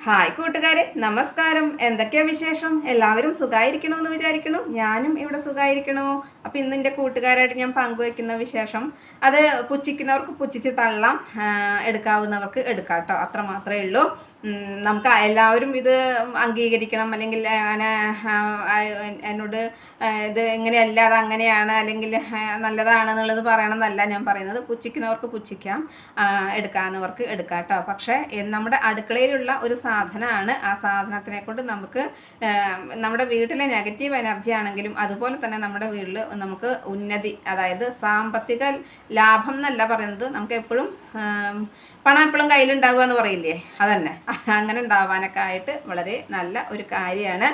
Hi കൂട്ടുകാരെ, നമസ്കാരം. എന്തൊക്കെയാ വിശേഷം? എല്ലാവരും സുഖമായിരിക്കണമെന്ന് വിചാരിക്കണു. ഞാനും ഇവിടെ സുഖമായിരിക്കണു. അപ്പം ഇന്ന് എൻ്റെ കൂട്ടുകാരായിട്ട് ഞാൻ പങ്കുവയ്ക്കുന്ന വിശേഷം, അത് പുച്ഛിക്കുന്നവർക്ക് പുച്ഛിച്ച് തള്ളാം, എടുക്കാവുന്നവർക്ക് എടുക്കാം കേട്ടോ. അത്ര മാത്രമേ ഉള്ളൂ. നമുക്ക് എല്ലാവരും ഇത് അംഗീകരിക്കണം, അല്ലെങ്കിൽ അങ്ങനെ എന്നോട് ഇത് ഇങ്ങനെയല്ല അത് അങ്ങനെയാണ് അല്ലെങ്കിൽ നല്ലതാണെന്നുള്ളത് പറയണമെന്നല്ല ഞാൻ പറയുന്നത്. പുച്ഛിക്കുന്നവർക്ക് പുച്ഛിക്കാം, എടുക്കാവുന്നവർക്ക് എടുക്കാം കേട്ടോ. പക്ഷേ നമ്മുടെ അടുക്കളയിലുള്ള ഒരു സാധനമാണ്. ആ സാധനത്തിനെ കൊണ്ട് നമുക്ക് നമ്മുടെ വീട്ടിലെ നെഗറ്റീവ് എനർജി ആണെങ്കിലും അതുപോലെ തന്നെ നമ്മുടെ വീട്ടിൽ നമുക്ക് ഉന്നതി, അതായത് സാമ്പത്തിക ലാഭം എന്നല്ല പറയുന്നത്, നമുക്ക് എപ്പോഴും പണം എപ്പോഴും കയ്യിലുണ്ടാവുക എന്ന് പറയില്ലേ, അതന്നെ അങ്ങനെ ഉണ്ടാവാനൊക്കെ ആയിട്ട് വളരെ നല്ല ഒരു കാര്യമാണ്.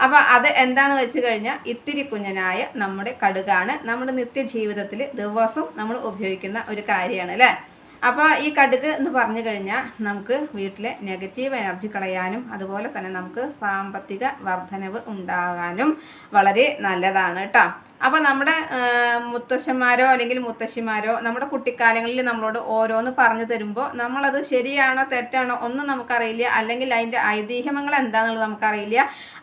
അപ്പം അത് എന്താണെന്ന് വെച്ച് കഴിഞ്ഞാൽ, ഇത്തിരി കുഞ്ഞനായ നമ്മുടെ കടുകാണ് നമ്മുടെ നിത്യജീവിതത്തിൽ ദിവസം നമ്മൾ ഉപയോഗിക്കുന്ന ഒരു കാര്യമാണ് അല്ലേ. അപ്പോൾ ഈ കടുക് എന്ന് പറഞ്ഞു കഴിഞ്ഞാൽ നമുക്ക് വീട്ടിലെ നെഗറ്റീവ് എനർജി കളയാനും അതുപോലെ തന്നെ നമുക്ക് സാമ്പത്തിക വർധനവ് ഉണ്ടാകാനും വളരെ നല്ലതാണ് കേട്ടോ. അപ്പോൾ നമ്മുടെ മുത്തശ്ശന്മാരോ അല്ലെങ്കിൽ മുത്തശ്ശിമാരോ നമ്മുടെ കുട്ടിക്കാലങ്ങളിൽ നമ്മളോട് ഓരോന്ന് പറഞ്ഞു തരുമ്പോൾ നമ്മളത് ശരിയാണോ തെറ്റാണോ ഒന്നും നമുക്കറിയില്ല, അല്ലെങ്കിൽ അതിൻ്റെ ഐതിഹ്യങ്ങൾ എന്താണെന്നുള്ളത് നമുക്കറിയില്ല.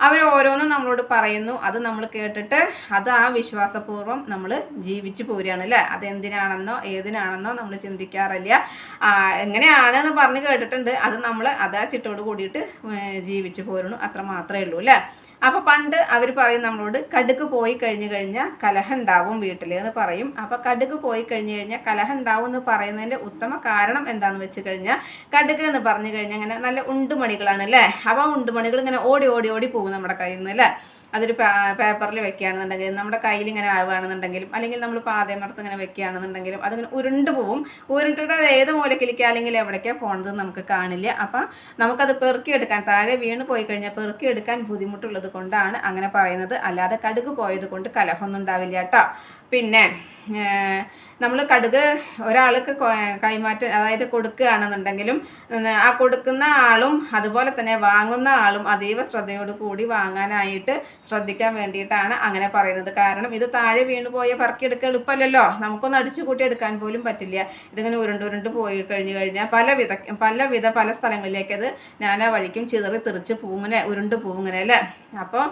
അവർ ഓരോന്നും നമ്മളോട് പറയുന്നു, അത് നമ്മൾ കേട്ടിട്ട് അത് ആ വിശ്വാസപൂർവ്വം നമ്മൾ ജീവിച്ചു പോരുകയാണ് അല്ലേ. അതെന്തിനാണെന്നോ ഏതിനാണെന്നോ നമ്മൾ ചിന്തിക്കാറില്ല. എങ്ങനെയാണെന്ന് പറഞ്ഞ് കേട്ടിട്ടുണ്ട്, അത് നമ്മൾ അതാ ചിട്ടോട് കൂടിയിട്ട് ജീവിച്ചു പോരുന്നു, അത്ര മാത്രമേ ഉള്ളൂ അല്ലേ. അപ്പോൾ പണ്ട് അവർ പറയും നമ്മളോട്, കടുക് പോയി കഴിഞ്ഞാൽ കലഹം ഉണ്ടാവും വീട്ടിൽ എന്ന് പറയും. അപ്പോൾ കടുക് പോയി കഴിഞ്ഞാൽ കലഹം ഉണ്ടാവും എന്ന് പറയുന്നതിൻ്റെ ഉത്തമ കാരണം എന്താണെന്ന് വെച്ച് കഴിഞ്ഞാൽ, കടുക് എന്ന് പറഞ്ഞു കഴിഞ്ഞാൽ ഇങ്ങനെ നല്ല ഉണ്ടുമണികളാണ് അല്ലേ. അപ്പോൾ ആ ഉണ്ടുമണികൾ ഇങ്ങനെ ഓടി ഓടി ഓടി പോകും നമ്മുടെ കയ്യിൽ നിന്ന് അല്ലേ. അതൊരു പേപ്പറിൽ വെക്കുകയാണെന്നുണ്ടെങ്കിലും നമ്മുടെ കയ്യിൽ ഇങ്ങനെ ആവുകയാണെന്നുണ്ടെങ്കിലും, അല്ലെങ്കിൽ നമ്മൾ പാതയമർത്ത് ഇങ്ങനെ വെക്കുകയാണെന്നുണ്ടെങ്കിലും അതിങ്ങനെ ഉരുണ്ട് പോവും. ഉരുണ്ടിട്ട് അത് ഏത് മൂലക്കിലേക്കുക അല്ലെങ്കിൽ എവിടേക്കാണ് പോകണത് നമുക്ക് കാണില്ല. അപ്പം നമുക്കത് പെറുക്കിയെടുക്കാൻ, താഴെ വീണ് പോയി കഴിഞ്ഞാൽ പെറുക്കിയെടുക്കാൻ ബുദ്ധിമുട്ടുള്ളത് കൊണ്ടാണ് അങ്ങനെ പറയുന്നത്. അല്ലാതെ കടുക് പോയത് കൊണ്ട് കലഹമൊന്നും ഉണ്ടാവില്ല കേട്ടോ. പിന്നെ നമ്മൾ കടുക് ഒരാൾക്ക് കൈമാറ്റം, അതായത് കൊടുക്കുകയാണെന്നുണ്ടെങ്കിലും ആ കൊടുക്കുന്ന ആളും അതുപോലെ തന്നെ വാങ്ങുന്ന ആളും അതീവ ശ്രദ്ധയോട് കൂടി വാങ്ങാനായിട്ട് ശ്രദ്ധിക്കാൻ വേണ്ടിയിട്ടാണ് അങ്ങനെ പറയുന്നത്. കാരണം ഇത് താഴെ വീണ് പോയ പറക്കിയെടുക്കുക എളുപ്പമല്ലല്ലോ, നമുക്കൊന്ന് അടിച്ചു കൂട്ടി എടുക്കാൻ പോലും പറ്റില്ല. ഇതിങ്ങനെ ഉരുണ്ട് പോയി കഴിഞ്ഞാൽ പല സ്ഥലങ്ങളിലേക്ക് അത് നാനാ വഴിക്കും ചിതറി തെറിച്ച് പൂങ്ങനെ ഉരുണ്ട് പൂങ്ങനെ അല്ലേ. അപ്പോൾ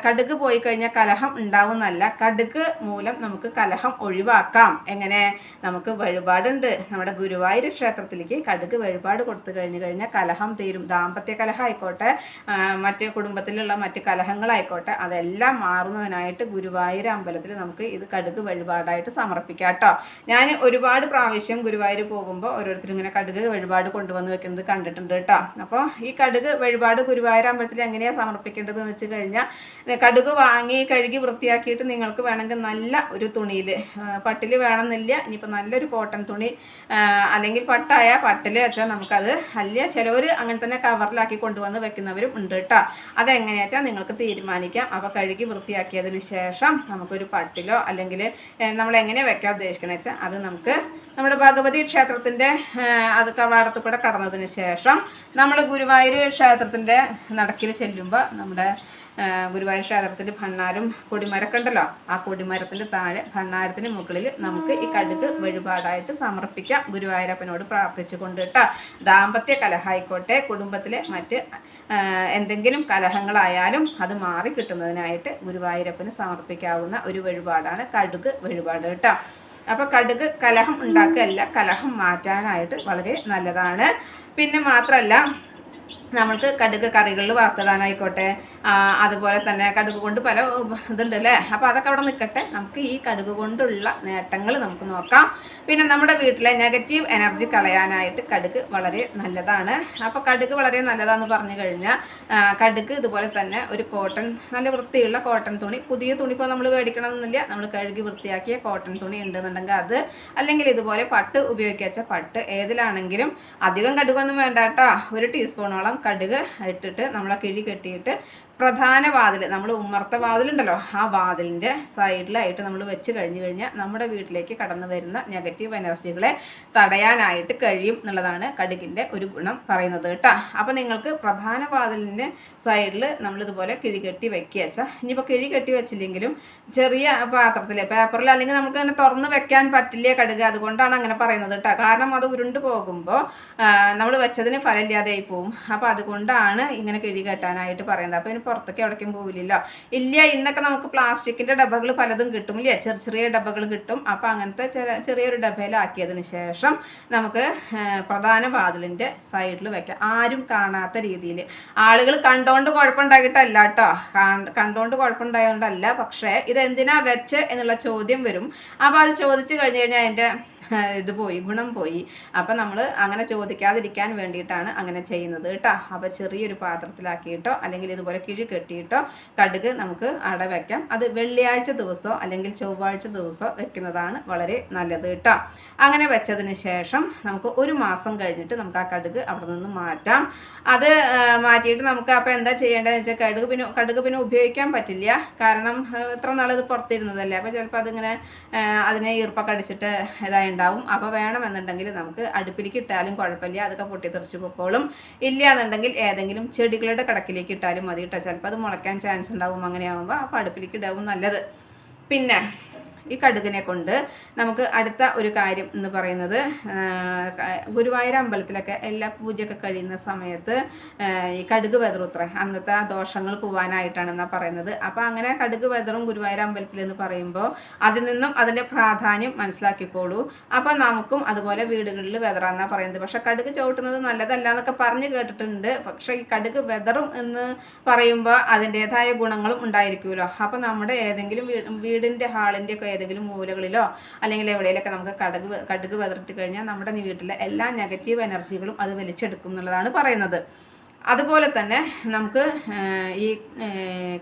കടുക് പോയി കഴിഞ്ഞാൽ കലഹം ഉണ്ടാവുന്നല്ല, കടുക് മൂലം നമുക്ക് കലഹം ഒഴിവാക്കാം. എങ്ങനെ? നമുക്ക് വഴിപാടുണ്ട്. നമ്മുടെ ഗുരുവായൂർ ക്ഷേത്രത്തിലേക്ക് കടുക് വഴിപാട് കൊടുത്തു കഴിഞ്ഞാൽ കലഹം തീരും. ദാമ്പത്യ കലഹം ആയിക്കോട്ടെ, മറ്റ് കുടുംബത്തിലുള്ള മറ്റ് കലഹങ്ങളായിക്കോട്ടെ, അതെല്ലാം മാറുന്നതിനായിട്ട് ഗുരുവായൂർ അമ്പലത്തിൽ നമുക്ക് ഇത് കടുക് വഴിപാടായിട്ട് സമർപ്പിക്കാം കേട്ടോ. ഞാൻ ഒരുപാട് പ്രാവശ്യം ഗുരുവായൂർ പോകുമ്പോൾ ഓരോരുത്തരും ഇങ്ങനെ കടുക് വഴിപാട് കൊണ്ടുവന്ന് വെക്കുന്നത് കണ്ടിട്ടുണ്ട് കേട്ടോ. അപ്പോൾ ഈ കടുക് വഴിപാട് ഗുരുവായൂർ അമ്പലത്തിൽ എങ്ങനെയാണ് സമർപ്പിക്കേണ്ടതെന്ന് വെച്ച് കഴിഞ്ഞാൽ, കടുക് വാങ്ങി കഴുകി വൃത്തിയാക്കിയിട്ട് നിങ്ങൾക്ക് വേണമെങ്കിൽ നല്ല ഒരു തുണിയിൽ, പട്ടിൽ വേണമെന്നില്ല, ഇനിയിപ്പോൾ നല്ലൊരു കോട്ടൺ തുണി അല്ലെങ്കിൽ പട്ടായ പട്ടിൽ വെച്ചാൽ നമുക്കത് അല്ല, ചിലവർ അങ്ങനെ തന്നെ കവറിലാക്കി കൊണ്ടുവന്ന് വെക്കുന്നവരും ഉണ്ട് കേട്ടോ. അതെങ്ങനെയാ വെച്ചാൽ നിങ്ങൾക്ക് തീരുമാനിക്കാം. അപ്പോൾ കഴുകി വൃത്തിയാക്കിയതിന് ശേഷം നമുക്കൊരു പട്ടിലോ അല്ലെങ്കിൽ നമ്മൾ എങ്ങനെ വെക്കാൻ ഉദ്ദേശിക്കണമെന്ന് വെച്ചാൽ അത് നമുക്ക് നമ്മുടെ ഭഗവതി ക്ഷേത്രത്തിൻ്റെ അത് കവാടത്തിൽ കൂടെ കടന്നതിന് ശേഷം നമ്മൾ ഗുരുവായൂർ ക്ഷേത്രത്തിൻ്റെ നടക്കിൽ ചെല്ലുമ്പോൾ നമ്മുടെ ഗുരുവായൂർ ക്ഷേത്രത്തിൽ ഭണ്ണാരും കൊടിമരമൊക്കെ ഉണ്ടല്ലോ, ആ കൊടിമരത്തിൻ്റെ താഴെ ഭണ്ണാരത്തിന് മുകളിൽ നമുക്ക് ഈ കടുക് വഴിപാടായിട്ട് സമർപ്പിക്കാം, ഗുരുവായൂരപ്പനോട് പ്രാർത്ഥിച്ചു കൊണ്ട് കേട്ടോ. ദാമ്പത്യ കലഹമായിക്കോട്ടെ, കുടുംബത്തിലെ മറ്റ് എന്തെങ്കിലും കലഹങ്ങളായാലും അത് മാറി കിട്ടുന്നതിനായിട്ട് ഗുരുവായൂരപ്പന് സമർപ്പിക്കാവുന്ന ഒരു വഴിപാടാണ് കടുക് വഴിപാട് കേട്ടോ. അപ്പോൾ കടുക് കലഹം ഉണ്ടാക്കുകയല്ല, കലഹം മാറ്റാനായിട്ട് വളരെ നല്ലതാണ്. പിന്നെ മാത്രമല്ല, നമ്മൾക്ക് കടുക് കറികളിൽ വറുത്തിടാനായിക്കോട്ടെ, അതുപോലെ തന്നെ കടുക് കൊണ്ട് പല ഇതുണ്ട് അല്ലേ. അപ്പോൾ അതൊക്കെ അവിടെ നിൽക്കട്ടെ, നമുക്ക് ഈ കടുക് കൊണ്ടുള്ള നേട്ടങ്ങൾ നമുക്ക് നോക്കാം. പിന്നെ നമ്മുടെ വീട്ടിലെ നെഗറ്റീവ് എനർജി കളയാനായിട്ട് കടുക് വളരെ നല്ലതാണ്. അപ്പോൾ കടുക് വളരെ നല്ലതാണെന്ന് പറഞ്ഞു കഴിഞ്ഞാൽ, കടുക് ഇതുപോലെ തന്നെ ഒരു കോട്ടൺ, നല്ല വൃത്തിയുള്ള കോട്ടൺ തുണി, പുതിയ തുണി ഇപ്പോൾ നമ്മൾ മേടിക്കണമെന്നില്ല, നമ്മൾ കഴുകി വൃത്തിയാക്കിയ കോട്ടൺ തുണി ഉണ്ടെന്നുണ്ടെങ്കിൽ അത്, അല്ലെങ്കിൽ ഇതുപോലെ പട്ട് ഉപയോഗിക്കുക പട്ട്, ഏതിലാണെങ്കിലും അധികം കടുകൊന്നും വേണ്ട കേട്ടോ. ഒരു ടീസ്പൂണോളം കടുക് ഇട്ടിട്ട് നമ്മളെ കിഴി കെട്ടിയിട്ട് പ്രധാന വാതിൽ, നമ്മൾ ഉമ്മർത്ത വാതിലുണ്ടല്ലോ, ആ വാതിലിൻ്റെ സൈഡിലായിട്ട് നമ്മൾ വെച്ച് കഴിഞ്ഞ് കഴിഞ്ഞാൽ നമ്മുടെ വീട്ടിലേക്ക് കടന്നു വരുന്ന നെഗറ്റീവ് എനർജികളെ തടയാനായിട്ട് കഴിയും എന്നുള്ളതാണ് കടുകിൻ്റെ ഒരു ഗുണം പറയുന്നത് കേട്ടോ. അപ്പോൾ നിങ്ങൾക്ക് പ്രധാന വാതിലിൻ്റെ സൈഡിൽ നമ്മളിതുപോലെ കിഴി കെട്ടി വെക്കുക വെച്ചാൽ, ഇനിയിപ്പോൾ കിഴി കെട്ടി വെച്ചില്ലെങ്കിലും ചെറിയ പാത്രത്തിൽ പേപ്പറിൽ അല്ലെങ്കിൽ നമുക്ക് അങ്ങനെ തുറന്ന് വെക്കാൻ പറ്റില്ല കടുക്, അതുകൊണ്ടാണ് അങ്ങനെ പറയുന്നത് കേട്ടോ. കാരണം അത് ഉരുണ്ട് പോകുമ്പോൾ നമ്മൾ വെച്ചതിന് ഫലമില്ലാതെയായി പോവും. അപ്പോൾ അതുകൊണ്ടാണ് ഇങ്ങനെ കിഴി കെട്ടാനായിട്ട് പറയുന്നത്. അപ്പോൾ ഇതിന് പുറത്തേക്ക് എവിടേക്കും പോവില്ലല്ലോ. ഇല്ല, ഇന്നൊക്കെ നമുക്ക് പ്ലാസ്റ്റിക്കിൻ്റെ ഡബ്ബകൾ പലതും കിട്ടും ഇല്ലേ, ചെറിയ ഡബ്ബകൾ കിട്ടും. അപ്പോൾ അങ്ങനത്തെ ചെറിയൊരു ഡബ്ബയിലാക്കിയതിന് ശേഷം നമുക്ക് പ്രധാന വാതിലിൻ്റെ സൈഡിൽ വെക്കാം, ആരും കാണാത്ത രീതിയിൽ. ആളുകൾ കണ്ടോണ്ട് കുഴപ്പമുണ്ടാക്കിയിട്ടല്ല കേട്ടോ, കണ്ടോണ്ട് കുഴപ്പമുണ്ടായതുകൊണ്ടല്ല. പക്ഷേ ഇതെന്തിനാ വെച്ച് എന്നുള്ള ചോദ്യം വരും. അപ്പോൾ അത് ചോദിച്ചു കഴിഞ്ഞ് കഴിഞ്ഞാൽ അതിൻ്റെ ഇത് പോയി, ഗുണം പോയി. അപ്പം നമ്മൾ അങ്ങനെ ചോദിക്കാതിരിക്കാൻ വേണ്ടിയിട്ടാണ് അങ്ങനെ ചെയ്യുന്നത് കേട്ടോ. അപ്പോൾ ചെറിയൊരു പാത്രത്തിലാക്കിയിട്ടോ അല്ലെങ്കിൽ ഇതുപോലെ കിഴി കെട്ടിയിട്ടോ കടുക് നമുക്ക് അവിടെ വെക്കാം. അത് വെള്ളിയാഴ്ച ദിവസമോ അല്ലെങ്കിൽ ചൊവ്വാഴ്ച ദിവസമോ വെക്കുന്നതാണ് വളരെ നല്ലത് കേട്ടോ. അങ്ങനെ വെച്ചതിന് ശേഷം നമുക്ക് ഒരു മാസം കഴിഞ്ഞിട്ട് നമുക്ക് ആ കടുക് അവിടെ നിന്ന് മാറ്റാം. അത് മാറ്റിയിട്ട് നമുക്ക് അപ്പോൾ എന്താ ചെയ്യേണ്ടതെന്ന് വെച്ചാൽ, കടുക് പിന്നെ ഉപയോഗിക്കാൻ പറ്റില്ല. കാരണം ഇത്ര നാളത് പുറത്തിരുന്നതല്ലേ. അപ്പോൾ ചിലപ്പോൾ അതിങ്ങനെ അതിനെ ഈർപ്പൊക്കെ അടിച്ചിട്ട് ഇതായിട്ടുണ്ടാവും. അപ്പോൾ വേണമെന്നുണ്ടെങ്കിൽ നമുക്ക് അടുപ്പിലേക്ക് ഇട്ടാലും കുഴപ്പമില്ല, അതൊക്കെ പൊട്ടിത്തെറിച്ച് പൊക്കോളും. ഇല്ല എന്നുണ്ടെങ്കിൽ ഏതെങ്കിലും ചെടികളുടെ കടക്കിലേക്ക് ഇട്ടാലും മതി കേട്ടോ. ചിലപ്പോൾ അത് മുളയ്ക്കാൻ ചാൻസ് ഉണ്ടാവും. അങ്ങനെയാകുമ്പോൾ അപ്പോൾ അടുപ്പിലേക്ക് ഇടാവും നല്ലത്. പിന്നെ ഈ കടുകിനെ കൊണ്ട് നമുക്ക് അടുത്ത ഒരു കാര്യം എന്ന് പറയുന്നത്, ഗുരുവായൂർ അമ്പലത്തിലൊക്കെ എല്ലാ പൂജയൊക്കെ കഴിയുന്ന സമയത്ത് ഈ കടുക് വെതറുത്രേ, അന്നത്തെ ആ ദോഷങ്ങൾ പോവാനായിട്ടാണെന്നാണ് പറയുന്നത്. അപ്പോൾ അങ്ങനെ കടുക് വെതറും ഗുരുവായൂർ അമ്പലത്തിൽ എന്ന് പറയുമ്പോൾ അതിൽ നിന്നും അതിൻ്റെ പ്രാധാന്യം മനസ്സിലാക്കിക്കോളൂ. അപ്പോൾ നമുക്കും അതുപോലെ വീടുകളിൽ വെതറാന്നാണ് പറയുന്നത്. പക്ഷേ കടുക് ചവിട്ടുന്നത് നല്ലതല്ല എന്നൊക്കെ പറഞ്ഞ് കേട്ടിട്ടുണ്ട്. പക്ഷേ ഈ കടുക് വെതറും എന്ന് പറയുമ്പോൾ അതിൻ്റേതായ ഗുണങ്ങളും ഉണ്ടായിരിക്കുമല്ലോ. അപ്പോൾ നമ്മുടെ ഏതെങ്കിലും വീടിൻ്റെ ഹാളിൻ്റെ ഒക്കെ ഏതെങ്കിലും മൂലകളിലോ അല്ലെങ്കിൽ എവിടെയെങ്കിലൊക്കെ നമുക്ക് കടുക് വെതറിട്ട് കഴിഞ്ഞാൽ നമ്മുടെ വീട്ടിലെ എല്ലാ നെഗറ്റീവ് എനർജികളും അത് വലിച്ചെടുക്കും എന്നുള്ളതാണ് പറയുന്നത്. അതുപോലെ തന്നെ നമുക്ക് ഈ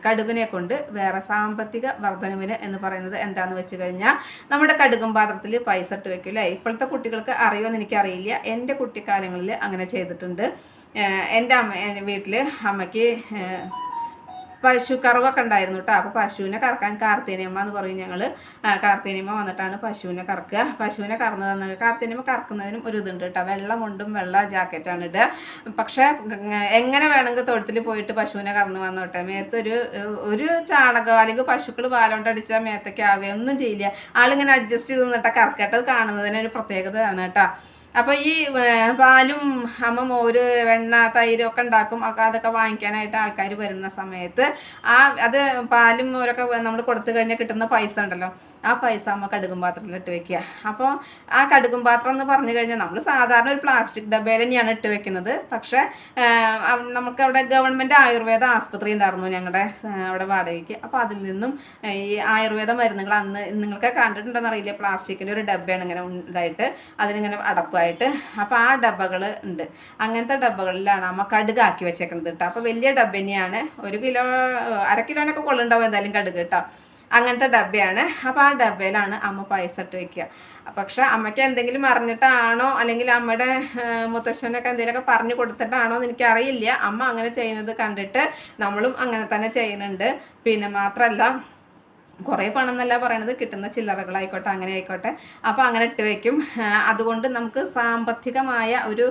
കടുകിനെ കൊണ്ട് വേറെ സാമ്പത്തിക വർധനവിന് എന്ന് പറയുന്നത് എന്താണെന്ന് വെച്ച് കഴിഞ്ഞാൽ, നമ്മുടെ കടുകും പാത്രത്തിൽ പൈസ ഇട്ട് വെക്കും അല്ലേ. ഇപ്പോഴത്തെ കുട്ടികൾക്ക് അറിയുമെന്ന് എനിക്കറിയില്ല. എൻ്റെ കുട്ടിക്കാലങ്ങളിൽ അങ്ങനെ ചെയ്തിട്ടുണ്ട്. എൻ്റെ വീട്ടിൽ അമ്മയ്ക്ക് പശു കറവൊക്കെ ഉണ്ടായിരുന്നു കേട്ടോ. അപ്പോൾ പശുവിനെ കറക്കാൻ കാർത്തികനിയമ്മ എന്ന് പറയും ഞങ്ങൾ. കാർത്തികനിയമ്മ വന്നിട്ടാണ് പശുവിനെ കറക്കുക. പശുവിനെ കറന്നു തന്നത്, കാർത്തികനിയമ്മ കറക്കുന്നതിനും ഒരു ഇതുണ്ട് കേട്ടോ. വെള്ള മുണ്ടും വെള്ള ജാക്കറ്റാണ് ഇടുക. പക്ഷേ എങ്ങനെ വേണമെങ്കിൽ തൊഴുത്തിൽ പോയിട്ട് പശുവിനെ കറന്നു വന്നോട്ടെ, ഒരു ചാണകം അല്ലെങ്കിൽ പശുക്കൾ പാലോണ്ടടിച്ചാൽ മേത്തൊക്കെ ആവുക ഒന്നും ചെയ്യില്ല. ആളിങ്ങനെ അഡ്ജസ്റ്റ് ചെയ്ത് നിന്നിട്ട് കറക്കട്ടത് കാണുന്നതിനൊരു പ്രത്യേകതയാണ് കേട്ടോ. അപ്പോൾ ഈ പാലും അമ്മ മോര് വെണ്ണ തൈര് ഒക്കെ ഉണ്ടാക്കും. അപ്പോൾ അതൊക്കെ വാങ്ങിക്കാനായിട്ട് ആൾക്കാർ വരുന്ന സമയത്ത് അത് പാലും മോരൊക്കെ നമ്മൾ കൊടുത്തു കഴിഞ്ഞാൽ കിട്ടുന്ന പൈസ ഉണ്ടല്ലോ, ആ പൈസ അമ്മ കടുകും പാത്രത്തിലിട്ട് വെക്കുക. അപ്പോൾ ആ കടുകും പാത്രം എന്ന് പറഞ്ഞു കഴിഞ്ഞാൽ നമ്മൾ സാധാരണ ഒരു പ്ലാസ്റ്റിക് ഡബ്ബയിൽ തന്നെയാണ് ഇട്ട് വെക്കുന്നത്. പക്ഷേ നമുക്ക് അവിടെ ഗവൺമെൻറ് ആയുർവേദ ആസ്പത്രി ഉണ്ടായിരുന്നു ഞങ്ങളുടെ അവിടെ വാടകയ്ക്ക്. അപ്പോൾ അതിൽ നിന്നും ഈ ആയുർവേദ മരുന്നുകൾ അന്ന് നിങ്ങൾക്ക് കണ്ടിട്ടുണ്ടെന്ന് അറിയില്ല, പ്ലാസ്റ്റിക്കിൻ്റെ ഒരു ഡബ്ബയാണ് ഇങ്ങനെ ഇതായിട്ട് അതിനിങ്ങനെ അടപ്പായിട്ട്. അപ്പോൾ ആ ഡബ്ബകൾ ഉണ്ട്. അങ്ങനത്തെ ഡബ്ബകളിലാണ് അമ്മ കടുകാക്കി വെച്ചേക്കുന്നത് കേട്ടോ. അപ്പോൾ വലിയ ഡബ്ബ തന്നെയാണ്, 1 കിലോ 1/2 കിലോനൊക്കെ കൊള്ളുണ്ടാവും എന്തായാലും കടുക് കേട്ടോ. അങ്ങനത്തെ ഡബ്ബയാണ്. അപ്പോൾ ആ ഡബ്ബയിലാണ് അമ്മ പൈസ ഇട്ട് വയ്ക്കുക. പക്ഷെ അമ്മയ്ക്ക് എന്തെങ്കിലും അറിഞ്ഞിട്ടാണോ അല്ലെങ്കിൽ അമ്മയുടെ മുത്തശ്ശനൊക്കെ എന്തെങ്കിലുമൊക്കെ പറഞ്ഞു കൊടുത്തിട്ടാണോ എന്ന് എനിക്കറിയില്ല. അമ്മ അങ്ങനെ ചെയ്യുന്നത് കണ്ടിട്ട് നമ്മളും അങ്ങനെ തന്നെ ചെയ്യുന്നുണ്ട്. പിന്നെ മാത്രമല്ല, കുറേ പണം എന്നല്ല പറയണത്, കിട്ടുന്ന ചില്ലറകളായിക്കോട്ടെ അങ്ങനെ ആയിക്കോട്ടെ. അപ്പോൾ അങ്ങനെ ഇട്ട് വയ്ക്കും. അതുകൊണ്ട് നമുക്ക് സാമ്പത്തികമായ ഒരു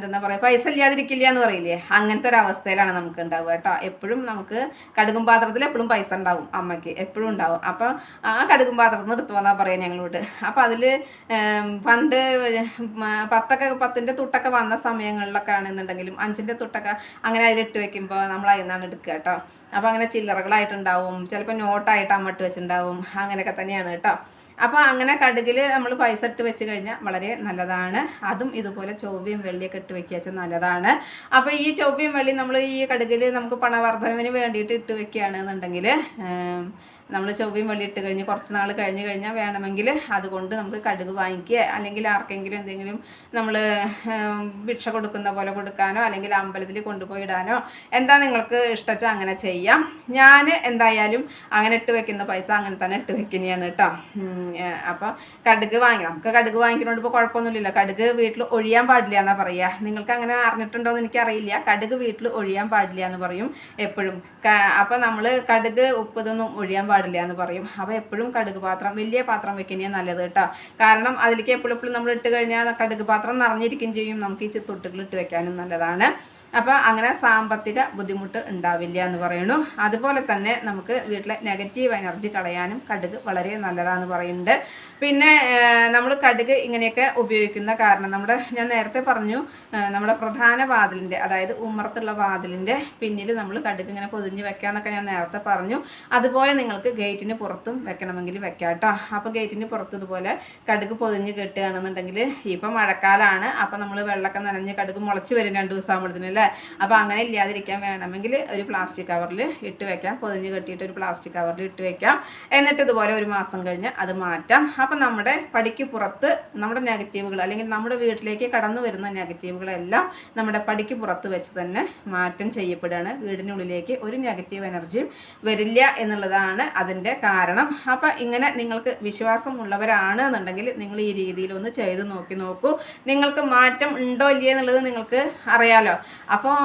എന്താ പറയുക, പൈസ ഇല്ലാതിരിക്കില്ല എന്ന് പറയില്ലേ, അങ്ങനത്തെ ഒരു അവസ്ഥയിലാണ് നമുക്ക് ഉണ്ടാവുക കേട്ടോ. എപ്പോഴും നമുക്ക് കടുകും പാത്രത്തിൽ എപ്പോഴും പൈസ ഉണ്ടാവും, അമ്മയ്ക്ക് എപ്പോഴും ഉണ്ടാവും. അപ്പോൾ ആ കടുകും പാത്രത്തിൽ നിന്ന് എടുത്തു വന്നാൽ പറയാം ഞങ്ങളോട്. അപ്പോൾ അതിൽ പണ്ട് 10ൻ്റെ തുട്ടൊക്കെ വന്ന സമയങ്ങളിലൊക്കെ ആണെന്നുണ്ടെങ്കിലും 5ൻ്റെ തുട്ടൊക്കെ അങ്ങനെ അതിലിട്ട് വെക്കുമ്പോൾ നമ്മൾ അതിൽ നിന്നാണ് എടുക്കുക കേട്ടോ. അപ്പോൾ അങ്ങനെ ചില്ലറകളായിട്ടുണ്ടാവും, ചിലപ്പോൾ നോട്ടായിട്ട് അമ്മ ഇട്ട് വെച്ചിട്ടുണ്ടാവും, അങ്ങനെയൊക്കെ തന്നെയാണ് കേട്ടോ. അപ്പോൾ അങ്ങനെ കടുകിൽ നമ്മൾ പൈസ ഇട്ട് വെച്ച് കഴിഞ്ഞാൽ വളരെ നല്ലതാണ്. അതും ഇതുപോലെ ചൊവ്വയും വെള്ളിയൊക്കെ ഇട്ട് വെക്കുക വെച്ചാൽ നല്ലതാണ്. അപ്പോൾ ഈ ചൊവ്വയും വെള്ളി നമ്മൾ ഈ കടുകിൽ നമുക്ക് പണവർദ്ധനവിന് വേണ്ടിയിട്ട് ഇട്ട് വെക്കുകയാണെന്നുണ്ടെങ്കിൽ നമ്മൾ ചൊവ്വയും വെള്ളി ഇട്ട് കഴിഞ്ഞ് കുറച്ച് നാൾ കഴിഞ്ഞ് കഴിഞ്ഞാൽ വേണമെങ്കിൽ അതുകൊണ്ട് നമുക്ക് കടുക് വാങ്ങിക്കുക, അല്ലെങ്കിൽ ആർക്കെങ്കിലും എന്തെങ്കിലും നമ്മൾ ഭിക്ഷ കൊടുക്കുന്ന പോലെ കൊടുക്കാനോ അല്ലെങ്കിൽ അമ്പലത്തിൽ കൊണ്ടുപോയി ഇടാനോ എന്താ നിങ്ങൾക്ക് ഇഷ്ടച്ചാൽ അങ്ങനെ ചെയ്യാം. ഞാൻ എന്തായാലും അങ്ങനെ ഇട്ട് വെക്കുന്ന പൈസ അങ്ങനെ തന്നെ ഇട്ട് വെക്കുന്നതാണ് കേട്ടോ. അപ്പോൾ കടുക് നമുക്ക് കടുക് വാങ്ങിക്കുന്നതുകൊണ്ട് ഇപ്പോൾ കുഴപ്പമൊന്നുമില്ലല്ലോ. കടുക് വീട്ടിൽ ഒഴിയാൻ പാടില്ല എന്നാണ് പറയുക. നിങ്ങൾക്ക് അങ്ങനെ അറിഞ്ഞിട്ടുണ്ടോ എന്ന് എനിക്കറിയില്ല. കടുക് വീട്ടിൽ ഒഴിയാൻ പാടില്ല എന്ന് പറയും എപ്പോഴും. അപ്പോൾ നമ്മൾ കടുക് ഉപ്പ് ഇതൊന്നും ഒഴിയാൻ പാടില്ല എന്ന് പറയും. അപ്പോൾ എപ്പോഴും കടുക് പാത്രം വലിയ പാത്രം വെക്കുന്നതാണ് നല്ലത് കേട്ടോ. കാരണം അതിലേക്ക് എപ്പോഴും നമ്മൾ ഇട്ട് കഴിഞ്ഞാൽ കടുക് പാത്രം നിറഞ്ഞിരിക്കുകയും ചെയ്യും. നമുക്ക് ഈ തൊട്ടുകൾ ഇട്ട് വെക്കാനും നല്ലതാണ്. അപ്പോൾ അങ്ങനെ സാമ്പത്തിക ബുദ്ധിമുട്ട് ഉണ്ടാവില്ല എന്ന് പറയുന്നു. അതുപോലെ തന്നെ നമുക്ക് വീട്ടിലെ നെഗറ്റീവ് എനർജി കളയാനും കടുക് വളരെ നല്ലതാണെന്ന് പറയുന്നുണ്ട്. പിന്നെ നമ്മൾ കടുക് ഇങ്ങനെയൊക്കെ ഉപയോഗിക്കുന്ന കാരണം ഞാൻ നേരത്തെ പറഞ്ഞു, നമ്മുടെ പ്രധാന വാതിലിൻ്റെ, അതായത് ഉമ്മറത്തുള്ള വാതിലിൻ്റെ പിന്നിൽ നമ്മൾ കടുക് ഇങ്ങനെ പൊതിഞ്ഞ് വെക്കാമെന്നൊക്കെ ഞാൻ നേരത്തെ പറഞ്ഞു. അതുപോലെ നിങ്ങൾക്ക് ഗേറ്റിന് പുറത്തും വെക്കണമെങ്കിൽ വെക്കാം കേട്ടോ. അപ്പോൾ ഗേറ്റിന് പുറത്ത് ഇതുപോലെ കടുക് പൊതിഞ്ഞ് കെട്ടുകയാണെന്നുണ്ടെങ്കിൽ, ഇപ്പം മഴക്കാലമാണ്, അപ്പോൾ നമ്മൾ വെള്ളമൊക്കെ നനഞ്ഞ് കടുക് മുളച്ച് വരും 2 ദിവസം ആകുമ്പോഴത്തേന്. അപ്പോൾ അങ്ങനെ ഇല്ലാതിരിക്കാൻ വേണമെങ്കിൽ ഒരു പ്ലാസ്റ്റിക് കവറിൽ ഇട്ട് വെക്കാം. പൊതിഞ്ഞ് കെട്ടിയിട്ട് ഒരു പ്ലാസ്റ്റിക് കവറിൽ ഇട്ട് വെക്കാം. എന്നിട്ട് ഇതുപോലെ 1 മാസം കഴിഞ്ഞ് അത് മാറ്റാം. അപ്പോൾ നമ്മുടെ പടിക്ക് പുറത്ത് നമ്മുടെ നെഗറ്റീവുകൾ, അല്ലെങ്കിൽ നമ്മുടെ വീട്ടിലേക്ക് കടന്നു വരുന്ന നെഗറ്റീവുകളെല്ലാം നമ്മുടെ പടിക്ക് പുറത്ത് വെച്ച് തന്നെ മാറ്റം ചെയ്യപ്പെടുകയാണ്. വീടിനുള്ളിലേക്ക് ഒരു നെഗറ്റീവ് എനർജിയും വരില്ല എന്നുള്ളതാണ് അതിൻ്റെ കാരണം. അപ്പോൾ ഇങ്ങനെ നിങ്ങൾക്ക് വിശ്വാസം ഉള്ളവരാണ് എന്നുണ്ടെങ്കിൽ നിങ്ങൾ ഈ രീതിയിലൊന്ന് ചെയ്ത് നോക്കൂ. നിങ്ങൾക്ക് മാറ്റം ഉണ്ടോ ഇല്ലേ എന്നുള്ളത് നിങ്ങൾക്ക് അറിയാലോ. അപ്പോൾ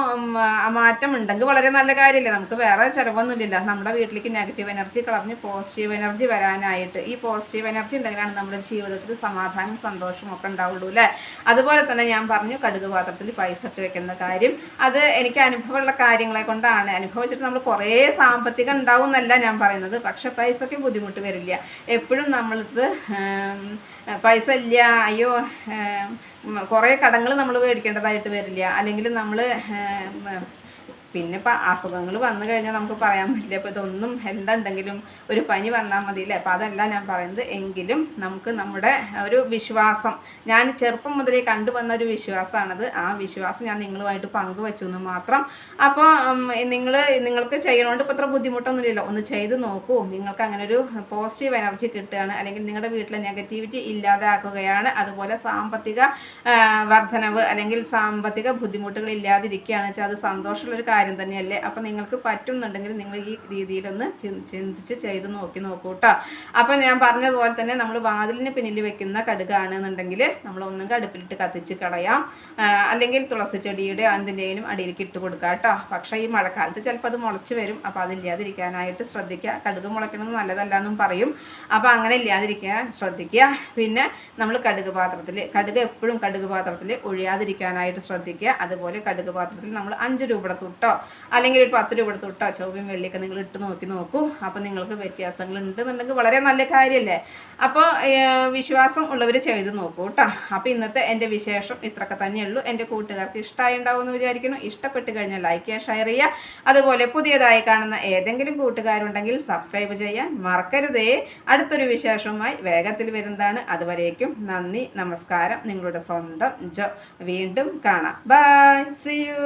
മാറ്റം ഉണ്ടെങ്കിൽ വളരെ നല്ല കാര്യമില്ലേ. നമുക്ക് വേറെ ചിലവൊന്നുമില്ല. നമ്മുടെ വീട്ടിലേക്ക് നെഗറ്റീവ് എനർജി കളഞ്ഞ് പോസിറ്റീവ് എനർജി വരാനായിട്ട്, ഈ പോസിറ്റീവ് എനർജി ഉണ്ടെങ്കിലാണ് നമ്മുടെ ജീവിതത്തിൽ സമാധാനം സന്തോഷവും ഒക്കെ ഉണ്ടാവുള്ളൂ അല്ലേ. അതുപോലെ തന്നെ ഞാൻ പറഞ്ഞു കടുക് പാത്രത്തിൽ പൈസ ഇട്ട് വെക്കുന്ന കാര്യം. അത് എനിക്ക് അനുഭവമുള്ള കാര്യങ്ങളെ കൊണ്ടാണ്. അനുഭവിച്ചിട്ട് നമ്മൾ കുറേ സാമ്പത്തികം ഉണ്ടാവും എന്നല്ല ഞാൻ പറയുന്നത്, പക്ഷെ പൈസയ്ക്ക് ബുദ്ധിമുട്ട് വരില്ല. എപ്പോഴും നമ്മളിത് പൈസ ഇല്ല, അയ്യോ കുറേ കടങ്ങൾ നമ്മൾ മേടിക്കേണ്ടതായിട്ട് വരില്ല. അല്ലെങ്കിൽ നമ്മൾ പിന്നെ ഇപ്പം അസുഖങ്ങൾ വന്നു കഴിഞ്ഞാൽ നമുക്ക് പറയാൻ പറ്റില്ല. ഇപ്പോൾ ഇതൊന്നും എന്തുണ്ടെങ്കിലും ഒരു പനി വന്നാൽ മതിയില്ലേ. അപ്പോൾ അതല്ല ഞാൻ പറയുന്നത്. എങ്കിലും നമുക്ക് നമ്മുടെ ഒരു വിശ്വാസം, ഞാൻ ചെറുപ്പം മുതലേ കണ്ടുവന്ന ഒരു വിശ്വാസമാണത്. ആ വിശ്വാസം ഞാൻ നിങ്ങളുമായിട്ട് പങ്കുവെച്ചു എന്ന് മാത്രം. അപ്പോൾ നിങ്ങൾക്ക് ചെയ്യണോണ്ട് ഇപ്പോൾ ഇത്ര ബുദ്ധിമുട്ടൊന്നുമില്ലല്ലോ. ഒന്ന് ചെയ്ത് നോക്കൂ. നിങ്ങൾക്ക് അങ്ങനെ ഒരു പോസിറ്റീവ് എനർജി കിട്ടുകയാണ്, അല്ലെങ്കിൽ നിങ്ങളുടെ വീട്ടിലെ നെഗറ്റിവിറ്റി ഇല്ലാതാക്കുകയാണ്. അതുപോലെ സാമ്പത്തിക വർധനവ് അല്ലെങ്കിൽ സാമ്പത്തിക ബുദ്ധിമുട്ടുകൾ ഇല്ലാതിരിക്കുകയാണ് വെച്ചാൽ അത് സന്തോഷമുള്ളൊരു കാര്യം തന്നെയല്ലേ. അപ്പം നിങ്ങൾക്ക് പറ്റുന്നുണ്ടെങ്കിൽ നിങ്ങൾ ഈ രീതിയിലൊന്ന് ചിന്തിച്ച് ചെയ്ത് നോക്കൂ കേട്ടോ. അപ്പം ഞാൻ പറഞ്ഞതുപോലെ തന്നെ നമ്മൾ വാതിലിന് പിന്നിൽ വെക്കുന്ന കടുകാണെന്നുണ്ടെങ്കിൽ നമ്മൾ ഒന്നും അടുപ്പിലിട്ട് കത്തിച്ച് കളയാം, അല്ലെങ്കിൽ തുളസി ചെടിയുടെ എന്തിൻ്റെയും അടിയിലേക്ക് ഇട്ട് കൊടുക്കുക കേട്ടോ. പക്ഷേ ഈ മഴക്കാലത്ത് ചിലപ്പോൾ അത് മുളച്ച് വരും. അപ്പോൾ അതില്ലാതിരിക്കാനായിട്ട് ശ്രദ്ധിക്കുക. കടുക് മുളയ്ക്കണമെന്ന് നല്ലതല്ല എന്നും പറയും. അപ്പോൾ അങ്ങനെ ഇല്ലാതിരിക്കാൻ ശ്രദ്ധിക്കുക. പിന്നെ നമ്മൾ കടുക് എപ്പോഴും കടുക് പാത്രത്തിൽ ഒഴിയാതിരിക്കാനായിട്ട് ശ്രദ്ധിക്കുക. അതുപോലെ കടുക് പാത്രത്തിൽ നമ്മൾ 5 രൂപയുടെ തുട്ടോ അല്ലെങ്കിൽ ഒരു 10 രൂപയുടെ തുട്ടോ ചൊവ്വയും വെള്ളിയൊക്കെ നിങ്ങൾ ഇട്ട് നോക്കൂ. അപ്പോൾ നിങ്ങൾക്ക് വ്യത്യാസങ്ങൾ ഉണ്ടെന്നുണ്ടെങ്കിൽ വളരെ നല്ല കാര്യമല്ലേ. അപ്പോൾ വിശ്വാസം ഉള്ളവർ ചെയ്ത് നോക്കൂ കേട്ടോ. അപ്പോൾ ഇന്നത്തെ എൻ്റെ വിശേഷം ഇത്രയൊക്കെ തന്നെയുള്ളൂ. എൻ്റെ കൂട്ടുകാർക്ക് ഇഷ്ടമായി ഉണ്ടാവുമെന്ന് വിചാരിക്കുന്നു. ഇഷ്ടപ്പെട്ട് കഴിഞ്ഞാൽ ലൈക്ക് ചെയ്യുക, ഷെയർ ചെയ്യുക. അതുപോലെ പുതിയതായി കാണുന്ന ഏതെങ്കിലും കൂട്ടുകാരുണ്ടെങ്കിൽ സബ്സ്ക്രൈബ് ചെയ്യാൻ മറക്കരുതേ. അടുത്തൊരു വിശേഷവുമായി വേഗത്തിൽ വരുന്നതാണ്. അതുവരേക്കും നന്ദി, നമസ്കാരം. നിങ്ങളുടെ സ്വന്തം ജോ. വീണ്ടും കാണാം. Bye, see U.